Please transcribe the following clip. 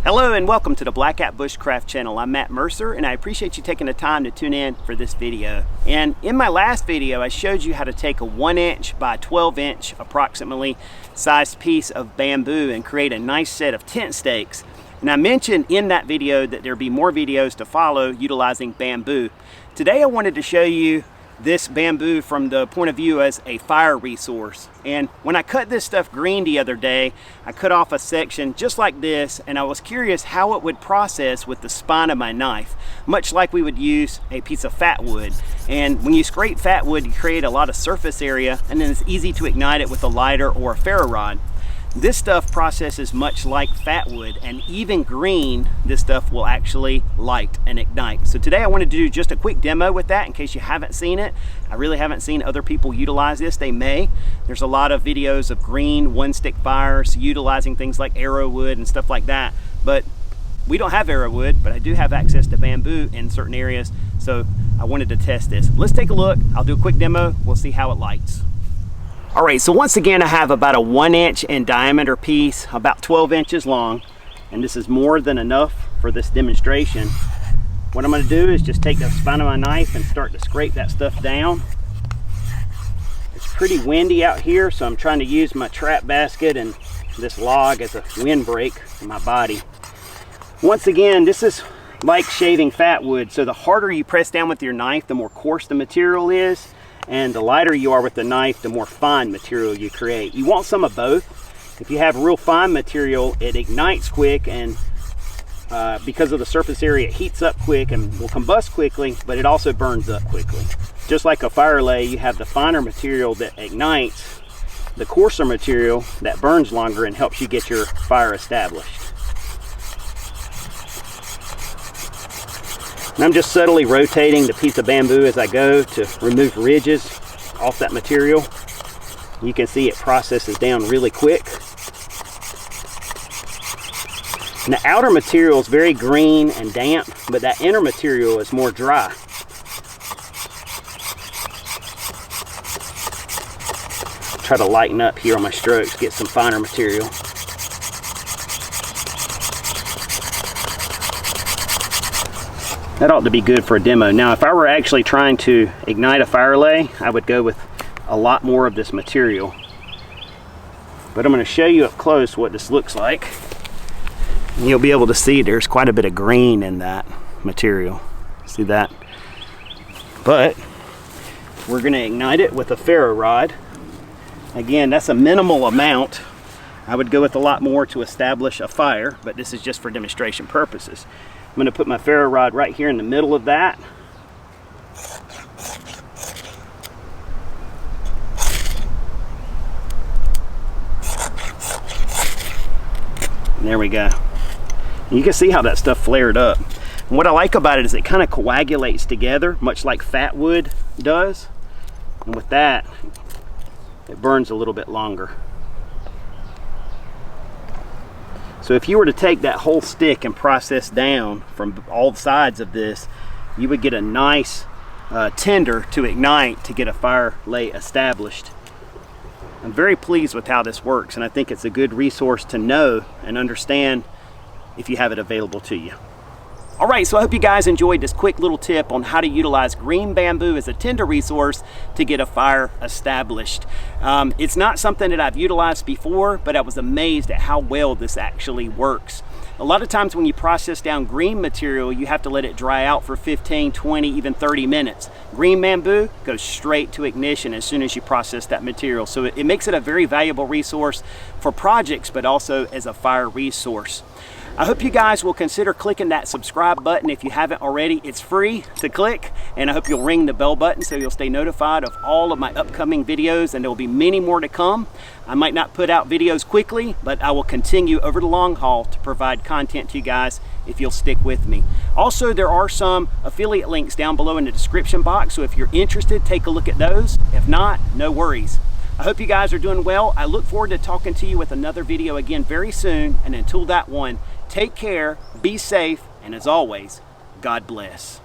Hello and welcome to the Black Hat Bushcraft channel. I'm Matt Mercer and I appreciate you taking the time to tune in for this video. And in my last video I showed you how to take a 1" by 12" approximately sized piece of bamboo and create a nice set of tent stakes. And I mentioned in that video that there'd be more videos to follow utilizing bamboo. Today I wanted to show you this bamboo from the point of view as a fire resource. And when I cut this stuff green the other day, I cut off a section just like this, and I was curious how it would process with the spine of my knife, much like we would use a piece of fat wood. And when you scrape fat wood, you create a lot of surface area, and then it's easy to ignite it with a lighter or a ferro rod. This stuff processes much like fat wood, and even green, this stuff will actually light and ignite. So today I wanted to do just a quick demo with that in case you haven't seen it. I really haven't seen other people utilize this. They may. There's a lot of videos of green one-stick fires utilizing things like arrow wood and stuff like that. But we don't have arrow wood, but I do have access to bamboo in certain areas. So I wanted to test this. Let's take a look. I'll do a quick demo. We'll see how it lights. All right, so once again, I have about a 1" in diameter piece, about 12 inches long, and this is more than enough for this demonstration. What I'm gonna do is just take the spine of my knife and start to scrape that stuff down. It's pretty windy out here, so I'm trying to use my trap basket and this log as a windbreak for my body. Once again, this is like shaving fat wood, so the harder you press down with your knife, the more coarse the material is. And the lighter you are with the knife, the more fine material you create. You want some of both. If you have real fine material, it ignites quick, and because of the surface area, it heats up quick and will combust quickly, but it also burns up quickly. Just like a fire lay, you have the finer material that ignites, the coarser material that burns longer and helps you get your fire established. And I'm just subtly rotating the piece of bamboo as I go to remove ridges off that material. You can see it processes down really quick. And the outer material is very green and damp, but that inner material is more dry. Try to lighten up here on my strokes, get some finer material. That ought to be good for a demo. Now, if I were actually trying to ignite a fire lay, I would go with a lot more of this material. But I'm going to show you up close what this looks like. And you'll be able to see there's quite a bit of green in that material. See that? But we're going to ignite it with a ferro rod. Again, that's a minimal amount. I would go with a lot more to establish a fire, but this is just for demonstration purposes. I'm going to put my ferro rod right here in the middle of that. And there we go. And you can see how that stuff flared up. And what I like about it is it kind of coagulates together, much like fat wood does. And with that, it burns a little bit longer. So if you were to take that whole stick and process down from all sides of this, you would get a nice tinder to ignite to get a fire lay established. I'm very pleased with how this works, and I think it's a good resource to know and understand if you have it available to you. All right, so I hope you guys enjoyed this quick little tip on how to utilize green bamboo as a tinder resource to get a fire established. It's not something that I've utilized before, but I was amazed at how well this actually works. A lot of times when you process down green material, you have to let it dry out for 15, 20, even 30 minutes. Green bamboo goes straight to ignition as soon as you process that material. So it makes it a very valuable resource for projects, but also as a fire resource. I hope you guys will consider clicking that subscribe button if you haven't already. It's free to click, and I hope you'll ring the bell button so you'll stay notified of all of my upcoming videos, and there will be many more to come. I might not put out videos quickly, but I will continue over the long haul to provide content to you guys if you'll stick with me. Also, there are some affiliate links down below in the description box, so if you're interested, take a look at those. If not, no worries. I hope you guys are doing well. I look forward to talking to you with another video again very soon, and until that one, take care, be safe, and as always, God bless.